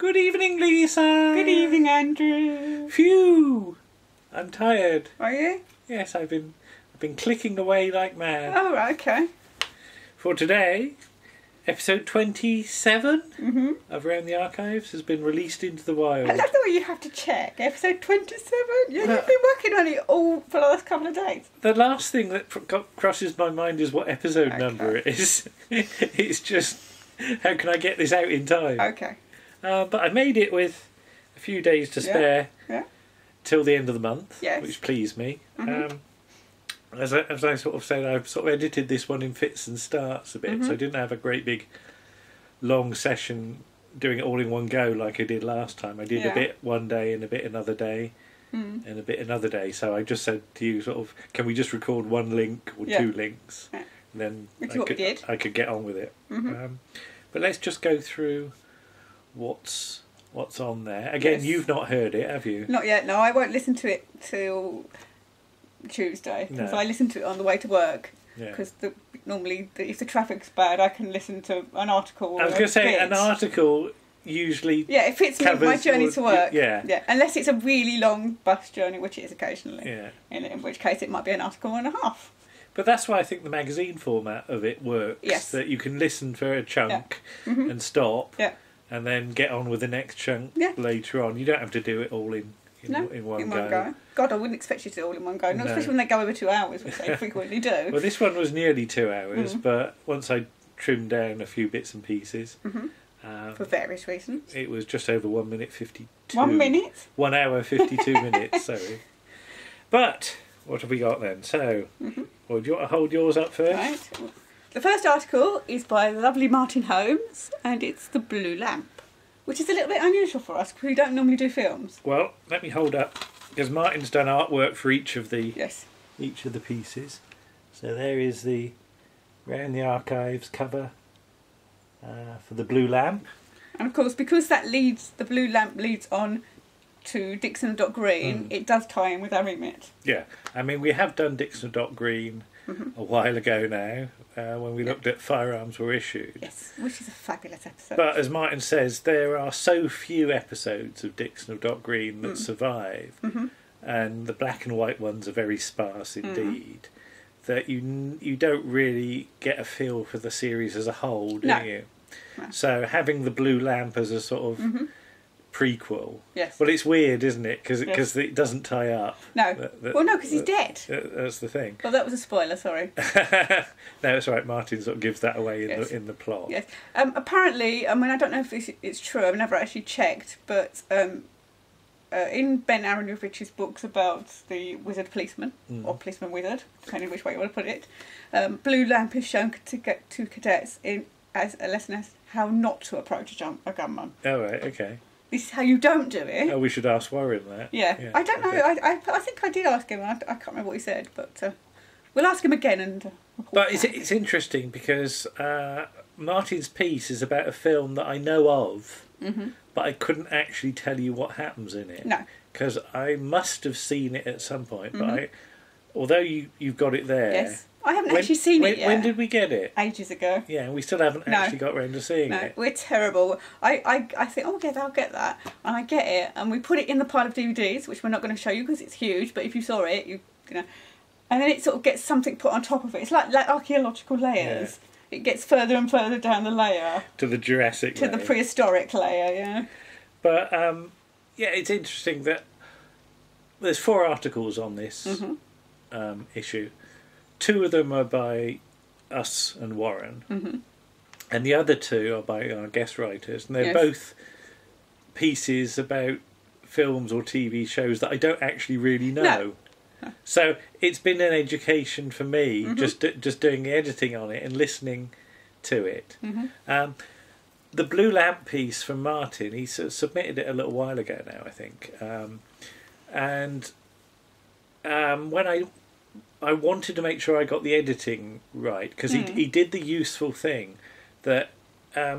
Good evening, Lisa. Good evening, Andrew. Phew. I'm tired. Are you? Yes, I've been clicking away like mad. Oh, right, okay. For today, episode 27 of Around the Archives has been released into the wild. I love the way you have to check. Episode 27? Yeah, you've been working on it all for the last couple of days. The last thing that crosses my mind is what episode number it is. It's just, how can I get this out in time? Okay. But I made it with a few days to spare till the end of the month, which pleased me. As I sort of said, I've sort of edited this one in fits and starts a bit, so I didn't have a great big long session doing it all in one go like I did last time. I did a bit one day and a bit another day and a bit another day. So I just said to you, sort of, can we just record one link or two links? And then I could get on with it. But let's just go through what's on there. Again, you've not heard it, have you? Not yet, no. I won't listen to it till Tuesday, because I listen to it on the way to work. Because normally, if the traffic's bad, I can listen to an article. I was going to say, an article usually it fits me with my journey to work. Yeah, unless it's a really long bus journey, which it is occasionally. Yeah. In which case, it might be an article and a half. But that's why I think the magazine format of it works. Yes. That you can listen for a chunk and stop. Yeah. And then get on with the next chunk later on. You don't have to do it all in one go. God, I wouldn't expect you to do it all in one go. Not especially when they go over 2 hours, which they frequently do. Well, this one was nearly 2 hours, but once I trimmed down a few bits and pieces... for various reasons. It was just over 1 minute 52. 1 minute? 1 hour 52 minutes, sorry. But, what have we got then? So, well, do you want to hold yours up first? Right. The first article is by the lovely Martin Holmes, and it's The Blue Lamp, which is a little bit unusual for us, because we don't normally do films. Well, let me hold up, because Martin's done artwork for each of the pieces. So there is the Round the Archives cover for The Blue Lamp. And of course, because The Blue Lamp leads on to Dixon & Green, it does tie in with our remit. Yeah, I mean, we have done Dixon & Green a while ago now, when we looked at Firearms Were Issued. Yes, which is a fabulous episode. But as Martin says, there are so few episodes of Dixon Green that survive, and the black and white ones are very sparse indeed, that you don't really get a feel for the series as a whole, do you? No. So having The Blue Lamp as a sort of prequel. Yes. Well, it's weird, isn't it? Because it doesn't tie up. No. Well, no, because he's dead. That's the thing. Well, that was a spoiler. Sorry. No, it's all right. Martin sort of gives that away in the plot. Yes. Apparently, I mean, I don't know if it's true. I've never actually checked, but in Ben Aaronovich's books about the wizard policeman or policeman wizard, depending which way you want to put it, Blue Lamp is shown to cadets as a lesson as how not to approach a gunman. Oh right. Okay. This is how you don't do it. Oh, we should ask Warren that. Yeah. I don't know. I think I did ask him. I can't remember what he said, but we'll ask him again and. But it's interesting because Martin's piece is about a film that I know of, but I couldn't actually tell you what happens in it. No. Because I must have seen it at some point, but although you've got it there. Yes. I haven't actually seen it yet. When did we get it? Ages ago. Yeah, and we still haven't actually got around to seeing it. No, we're terrible. I think, I'll get that. And I get it, and we put it in the pile of DVDs, which we're not going to show you because it's huge, but if you saw it, you know. And then it sort of gets something put on top of it. It's like archaeological layers. Yeah. It gets further and further down the layer. To the Jurassic layer. To the prehistoric layer, yeah. But, it's interesting that there's 4 articles on this issue. 2 of them are by us and Warren, and the other 2 are by our guest writers, and they're both pieces about films or TV shows that I don't actually really know. No. So it's been an education for me, just doing the editing on it and listening to it. The Blue Lamp piece from Martin, he submitted it a little while ago now, I think, and when I wanted to make sure I got the editing right, because he did the useful thing that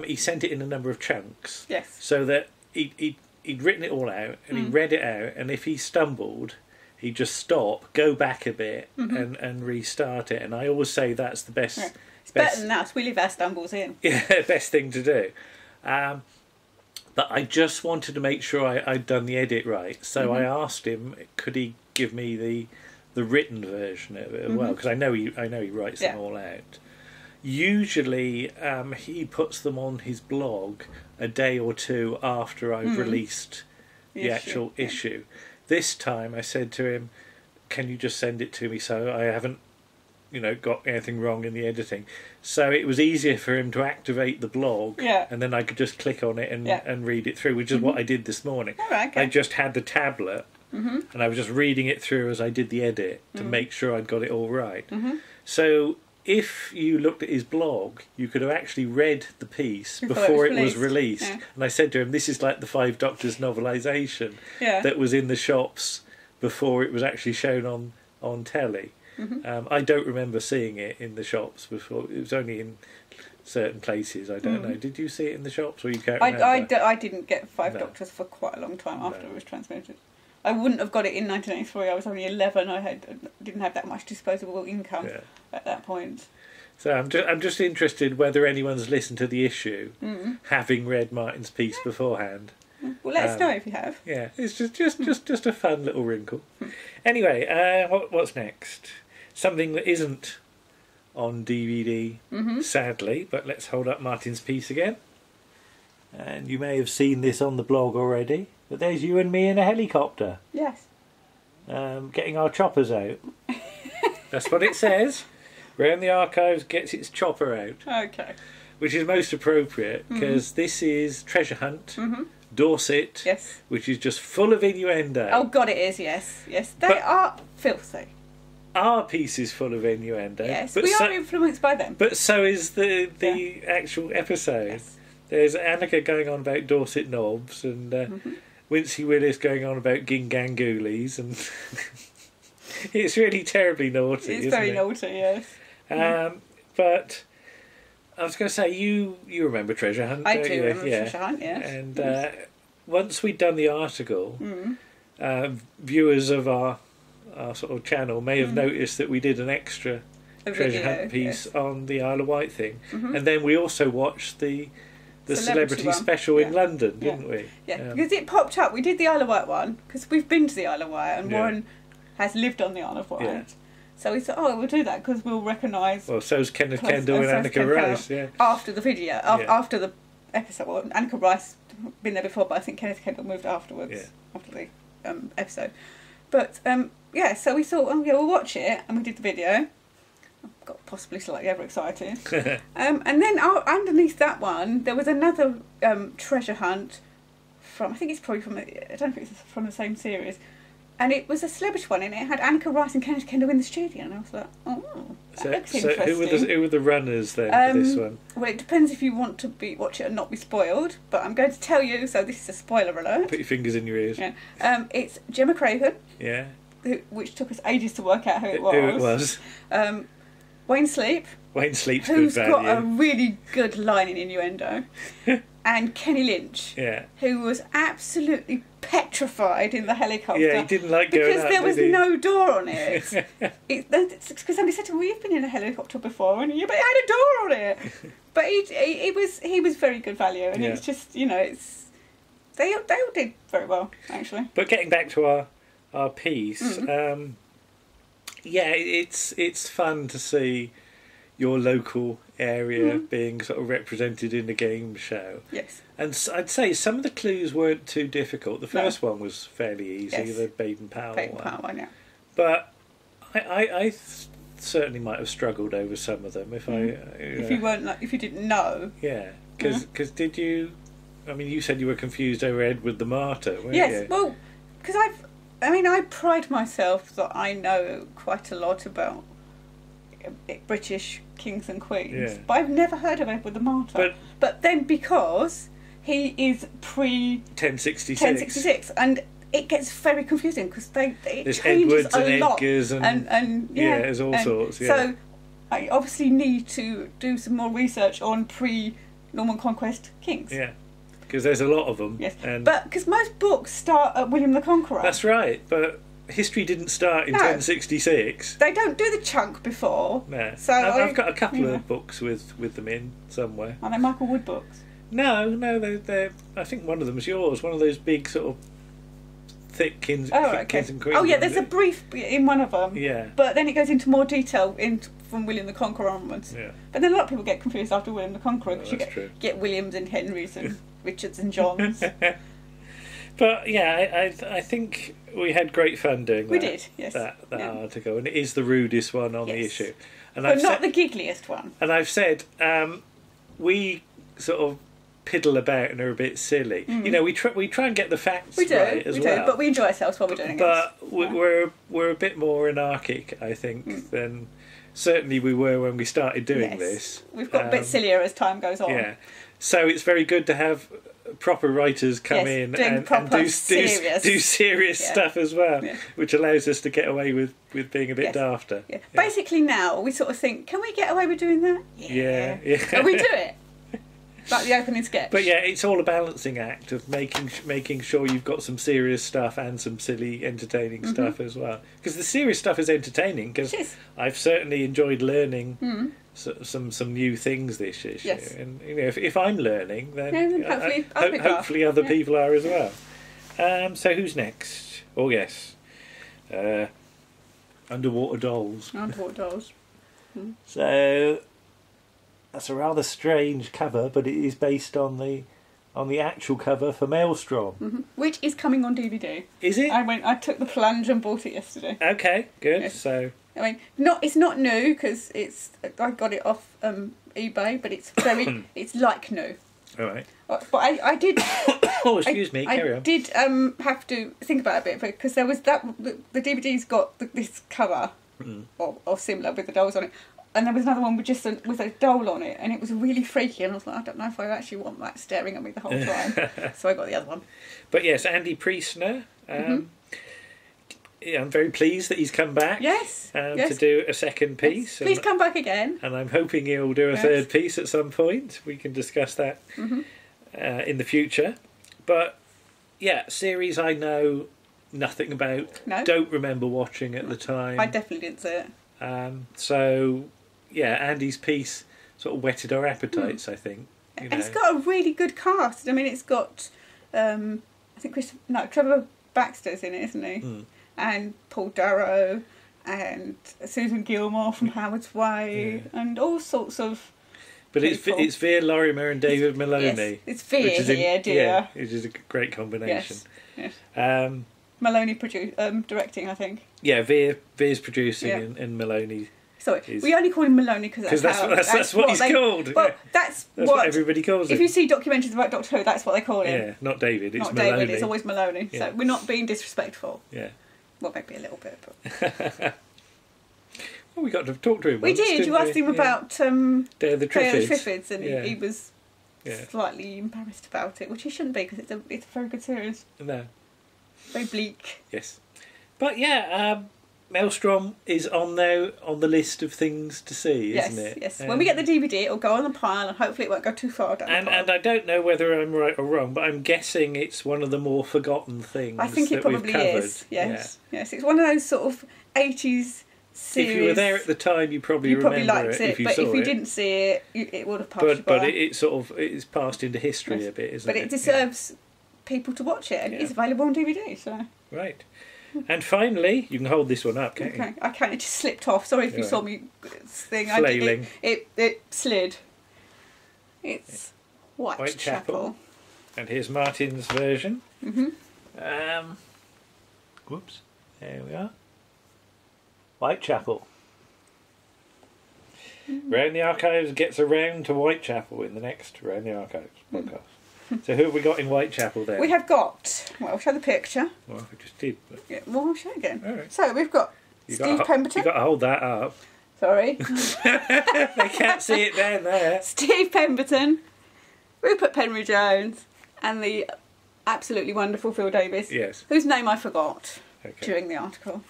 he sent it in a number of chunks. Yes. So that he'd written it all out and he read it out, and if he stumbled, he'd just stop, go back a bit, and restart it. And I always say that's the best. It's better than us. We leave our stumbles in. Yeah, best thing to do. But I just wanted to make sure I'd done the edit right. So I asked him, could he give me the written version of it as well? Because I know he writes them all out. Usually he puts them on his blog a day or two after I've released the actual issue. This time I said to him, can you just send it to me so I haven't got anything wrong in the editing? So it was easier for him to activate the blog, and then I could just click on it and read it through, which is what I did this morning. Okay. I just had the tablet and I was just reading it through as I did the edit to make sure I'd got it all right. So if you looked at his blog, you could have actually read the piece before it was released. Yeah. And I said to him, this is like the Five Doctors novelisation that was in the shops before it was actually shown on telly. I don't remember seeing it in the shops before. It was only in certain places. I don't know. Did you see it in the shops, or you can't remember? I didn't get Five Doctors for quite a long time after it was transmitted. I wouldn't have got it in 1983. I was only 11. I didn't have that much disposable income at that point. So I'm just interested whether anyone's listened to the issue, having read Martin's piece beforehand. Well, let us know if you have. Yeah, it's just a fun little wrinkle. Anyway, what's next? Something that isn't on DVD, sadly, but let's hold up Martin's piece again. And you may have seen this on the blog already, but there's you and me in a helicopter. Yes. Getting our choppers out. That's what it says. Round the Archives gets its chopper out. Okay. Which is most appropriate, because this is Treasure Hunt, Dorset, which is just full of innuendo. Oh God, it is, yes. They are filthy. Our piece is full of innuendo. Yes, but we are influenced by them. But so is the actual episode. Yes. There's Annika going on about Dorset knobs, and Wincy Willis going on about gingangoolies, and it's really terribly naughty. It's very naughty, yes. But I was going to say, you remember Treasure Hunt? I do remember Treasure Hunt, yes. And once we'd done the article, viewers of our sort of channel may have noticed that we did an extra Treasure Hunt piece on the Isle of Wight thing, and then we also watched the celebrity special in London, didn't we? Yeah, because it popped up. We did the Isle of Wight one because we've been to the Isle of Wight, and Warren has lived on the Isle of Wight. Yeah. So we thought, we'll do that because we'll recognise. Well, so's Kenneth Kendall and Annika Rice. Yeah. After the video, after the episode. Well, Annika Rice been there before, but I think Kenneth Kendall moved afterwards. Yeah. After the episode, but so we thought, we'll watch it, and we did the video. Got possibly slightly overexcited. And then underneath that one, there was another treasure hunt from, I think it's probably from, I don't think it's from the same series. And it was a celebrity one, and it had Annika Rice and Kenneth Kendall in the studio, and I was like, that looks interesting. Who were the runners then for this one? Well, it depends if you want to watch it and not be spoiled, but I'm going to tell you, so this is a spoiler alert. Put your fingers in your ears. Yeah. It's Gemma Craven. Yeah. Which took us ages to work out who it was. Wayne Sleep. Wayne Sleep's who's good value. Got a really good line in innuendo. And Kenny Lynch, who was absolutely petrified in the helicopter. Yeah, he didn't like going because up, there was no door on it. Because somebody said to him, "Well, you've been in a helicopter before, and but it had a door on it." But he was very good value, and it's just they all did very well actually. But getting back to our piece, it's fun to see your local area being sort of represented in the game show. Yes. And I'd say some of the clues weren't too difficult. The first one was fairly easy, the Baden-Powell one. Yeah. But I certainly might have struggled over some of them if if you didn't know. Yeah, because did you? I mean, you said you were confused over Edward the Martyr, weren't you? Yes. Well, because I pride myself that I know quite a lot about British kings and queens, but I've never heard of Edward the Martyr. But then because he is pre 1066, and it gets very confusing because it changes Edwards a lot. Edgars and there's all sorts. Yeah. So I obviously need to do some more research on pre-Norman Conquest kings. Yeah. Because there's a lot of them. Yes, but because most books start at William the Conqueror. That's right, but history didn't start in 1066. They don't do the chunk before. No. So I've got a couple of books with them in somewhere. Are they Michael Wood books? No, they're. I think one of them is yours. One of those big sort of thick kings and queens. Oh yeah, there's a brief in one of them. Yeah. But then it goes into more detail from William the Conqueror onwards. Yeah. But then a lot of people get confused after William the Conqueror because true. get Williams and Henrys and Richards and Johns. But yeah, I think we had great fun doing that. We did, yes. That article, and it is the rudest one on the issue. And but not the giggliest one. And I've said we sort of piddle about and are a bit silly. You know, we try and get the facts right as well. But we enjoy ourselves while we're doing it. But we're a bit more anarchic, I think, than certainly we were when we started doing this. We've got a bit sillier as time goes on. Yeah. So it's very good to have proper writers come in and do serious stuff as well, which allows us to get away with being a bit dafter. Yeah. Basically now we sort of think, can we get away with doing that? Yeah. And we do it. Like the opening sketch. But yeah, it's all a balancing act of making sure you've got some serious stuff and some silly, entertaining stuff as well. Because the serious stuff is entertaining. Because I've certainly enjoyed learning some new things this issue. Yes. And you know, if I'm learning, then hopefully other people are as well. So who's next? Oh yes, Underwater Dolls. Underwater Dolls. So. That's a rather strange cover, but it is based on the actual cover for Maelstrom, which is coming on DVD. Is it? I took the plunge and bought it yesterday. Okay, good. Yes. So I mean, it's not new because I got it off eBay, but it's very it's like new. All right. But I did. Oh, excuse me. Carry on. I did have to think about it a bit because there was the DVD's got this cover or similar with the dolls on it. And there was another one with a doll on it, and it was really freaky. And I was like, I don't know if I actually want that staring at me the whole time. So I got the other one. But yes, Andy Priestner. Yeah, I'm very pleased that he's come back. Yes. To do a second piece. Please come back again. And I'm hoping he'll do a third piece at some point. We can discuss that in the future. But yeah, series I know nothing about. No. Don't remember watching at the time. I definitely didn't see it. So. Yeah, Andy's piece sort of whetted our appetites, I think. And it's got a really good cast. I mean, it's got, I think Trevor Baxter's in it, isn't he? And Paul Darrow and Susan Gilmore from Howard's Way and all sorts of But it's Veer Lorimer and David Maloney. Yes, it's Veer here, dear. Yeah, which is a great combination. Yes. Maloney directing, I think. Yeah, Veer's producing and Maloney... Sorry, we only call him Maloney because that's what he's called. Well, that's what everybody calls him. If you see documentaries about Doctor Who, that's what they call him. Yeah, not David. It's not Maloney. David. It's always Maloney. Yeah. So we're not being disrespectful. Yeah. Well, maybe a little bit. But... well, we got to talk to him. We did. You asked him about Day of the Triffids, and he was slightly embarrassed about it, which he shouldn't be because it's a very good series. No. Very bleak. Yes, but yeah. Maelstrom is on the list of things to see, isn't it? Yes. When we get the DVD, it'll go on the pile, and hopefully it won't go too far down. And I don't know whether I'm right or wrong, but I'm guessing it's one of the more forgotten things. I think it probably is. Yes, yes. It's one of those sort of 80s series. If you were there at the time, you probably remember liked it. But if you didn't see it, it would have passed by. But it's passed into history a bit, isn't it? But it deserves people to watch it, and it's available on DVD. So right. And finally, you can hold this one up, can't you? Okay, I can. It just slipped off. Sorry if you saw me thing. Flailing. It slid. It's Whitechapel. And here's Martin's version. Whoops. There we are. Whitechapel. Round the Archives gets around to Whitechapel in the next Round the Archives podcast. So who have we got in Whitechapel then? We have got... Well, I'll show the picture. Well, we just did. But... Yeah, well, I'll show it again. All right. So we've got Steve Pemberton. You've got to hold that up. Sorry. They can't see it down there. Steve Pemberton, Rupert Penry-Jones, and the absolutely wonderful Phil Davis. Yes. Whose name I forgot during the article.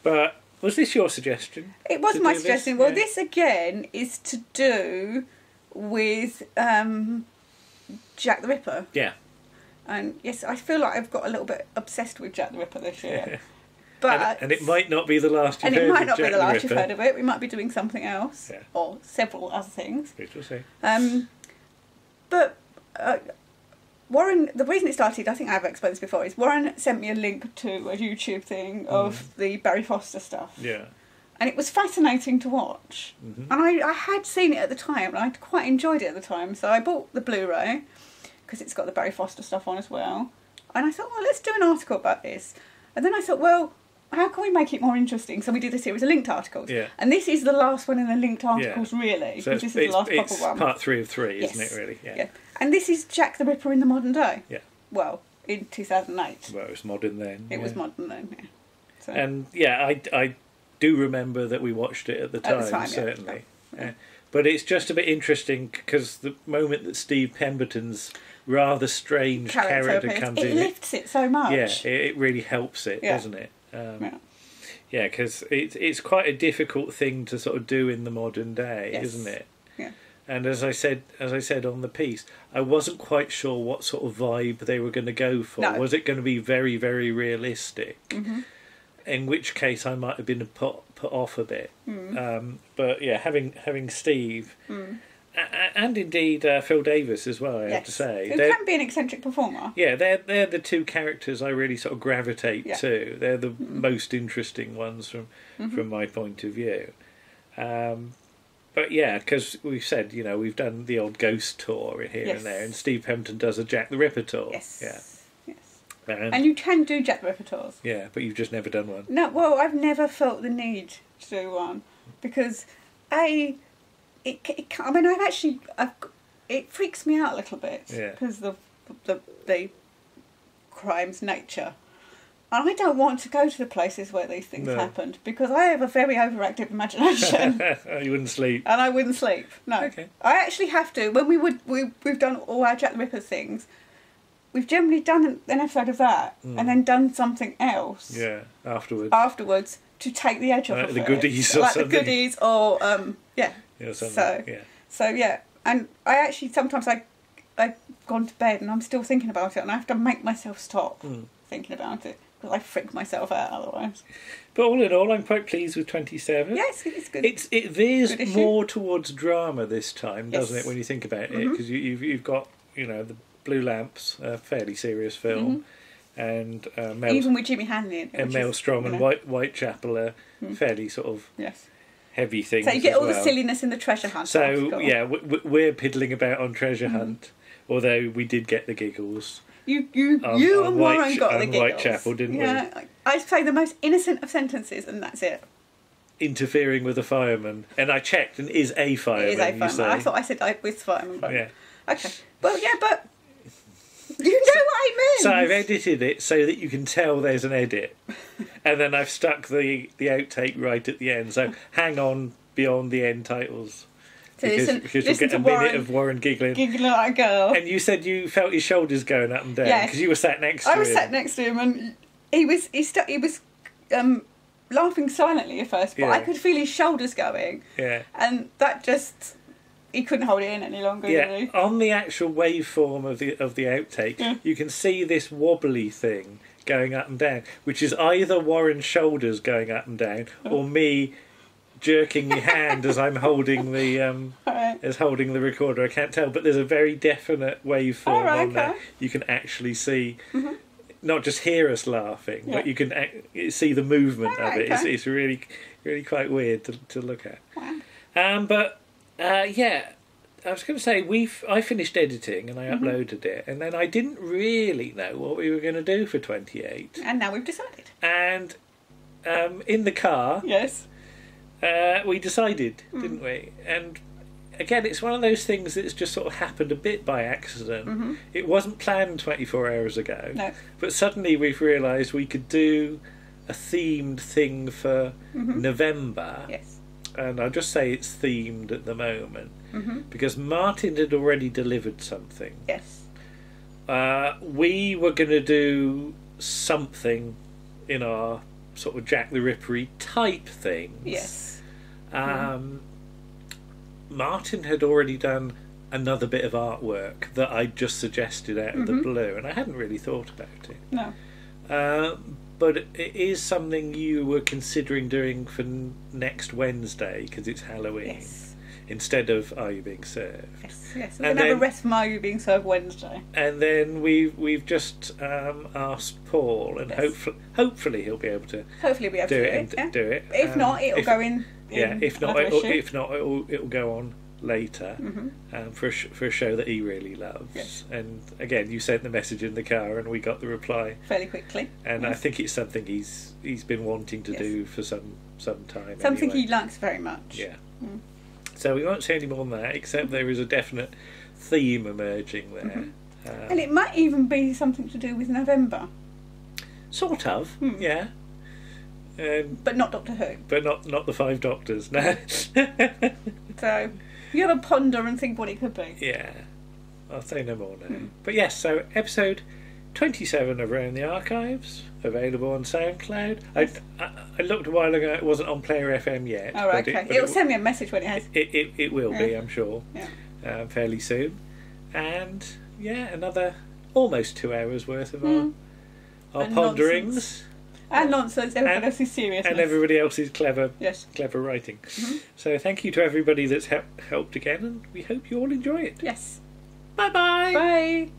But was this your suggestion? It was my suggestion. Well, this again is to do with... Jack the Ripper. Yeah. And yes, I feel like I've got a little bit obsessed with Jack the Ripper this year. But and it might not be the last you've heard of it might not be the last you've heard of it. We might be doing something else. Yeah. Or several other things. Which we'll see. But Warren, the reason it started, I think I've explained this before, is Warren sent me a link to a YouTube thing of the Barry Foster stuff. Yeah. And it was fascinating to watch. Mm-hmm. And I had seen it at the time, and I quite enjoyed it at the time. So I bought the Blu-ray, because it's got the Barry Foster stuff on as well. And I thought, well, let's do an article about this. And then I thought, well, how can we make it more interesting? So we did a series of linked articles. Yeah. And this is the last one in the linked articles, really. So this is the last proper one. It's part 3 of 3, isn't it, really? Yeah. And this is Jack the Ripper in the modern day. Yeah. Well, in 2008. Well, it was modern then. It was modern then, yeah. So. And, I do remember that we watched it at the time, certainly. Yeah. But it's just a bit interesting because the moment that Steve Pemberton's rather strange character comes in, it lifts it so much. Yeah, it really helps it, doesn't it? Yeah, because it's quite a difficult thing to sort of do in the modern day, isn't it? Yeah. And as I said on the piece, I wasn't quite sure what sort of vibe they were going to go for. No. Was it going to be very, very realistic? Mm-hmm. In which case, I might have been put off a bit. Mm. But yeah, having Steve and indeed Phil Davis as well, I have to say, who can be an eccentric performer. Yeah, they're the two characters I really sort of gravitate to. They're the most interesting ones from my point of view. But yeah, because we've said, we've done the old Ghost tour here and there, and Steve Pemberton does a Jack the Ripper tour. Yes. Yeah. And you can do Jack the Ripper tours. Yeah, but you've just never done one. No, well, I've never felt the need to do one because it freaks me out a little bit because of the crime's nature. And I don't want to go to the places where these things happened because I have a very overactive imagination. You wouldn't sleep. And I wouldn't sleep. No. Okay. I actually have to. When we've done all our Jack the Ripper things, we've generally done an episode of that and then done something else. Yeah, afterwards to take the edge off of the it. goodies or like something. the goodies or Yeah, something. So and I actually sometimes I've gone to bed and I'm still thinking about it and I have to make myself stop thinking about it because I freak myself out otherwise. But all in all, I'm quite pleased with 27. Yes, it's good. It veers more towards drama this time, doesn't it? When you think about it, because you've got the Blue Lamps, a fairly serious film, and even with Jimmy Hanley in it, and Maelstrom and Whitechapel are fairly sort of heavy things. So you get all the silliness in the treasure hunt. So we're piddling about on treasure hunt, although we did get the giggles. You and Warren got the giggles. Whitechapel, didn't we? I say the most innocent of sentences, and that's it. Interfering with a fireman, and I checked, and is a fireman. It is a fireman. I thought I said with fireman. Yeah. Okay. Well, yeah, but you know what I mean. So I've edited it so that you can tell there's an edit, and then I've stuck the outtake right at the end. So hang on beyond the end titles. So because you'll get a minute of Warren giggling like a girl. And you said you felt his shoulders going up and down because you were sat next to him. I was sat next to him, and he was laughing silently at first, but I could feel his shoulders going. Yeah, and that just he couldn't hold it in any longer. Really. On the actual waveform of the outtake, you can see this wobbly thing going up and down, which is either Warren's shoulders going up and down or me jerking my hand as I'm holding the recorder. I can't tell, but there's a very definite waveform on there. You can actually see, not just hear us laughing, but you can see the movement of it. It's really, really quite weird to look at. Wow. But I was going to say I finished editing and I uploaded it, and then I didn't really know what we were going to do for 28. And now we've decided. And in the car, we decided, didn't we? And again, it's one of those things that's just sort of happened a bit by accident. It wasn't planned 24 hours ago, but suddenly we've realised we could do a themed thing for November. Yes. And I'll just say it's themed at the moment because Martin had already delivered something. Yes. We were going to do something in our sort of Jack the Ripper-y type things. Yes. Martin had already done another bit of artwork that I just suggested out of the blue, and I hadn't really thought about it. No. But it is something you were considering doing for next Wednesday because it's Halloween. Yes. instead of Are You Being Served? Yes. We're going to have a rest from Are You Being Served Wednesday. And then we've just asked Paul, and hopefully he'll be able to do it. If not, it'll go in. If not, it'll go on later for a show that he really loves. Yes. And again, you sent the message in the car, and we got the reply fairly quickly. And I think it's something he's been wanting to do for some time. Something anyway. he likes very much. Yeah. So we won't say any more than that, except there is a definite theme emerging there. And it might even be something to do with November. Sort of, yeah. But not Doctor Who. But not the Five Doctors, no. So you have a ponder and think what it could be. Yeah, I'll say no more now. But yes, so episode 27 of Around the Archives, available on Soundcloud. Yes. I looked a while ago, it wasn't on PlayerFM yet. Oh, right, okay. It'll send me a message when it has. It will be, I'm sure, fairly soon. And another almost 2 hours worth of our ponderings. Nonsense. And nonsense, everybody else's seriousness. And everybody else's clever writing. So thank you to everybody that's helped again, and we hope you all enjoy it. Yes. Bye-bye. Bye.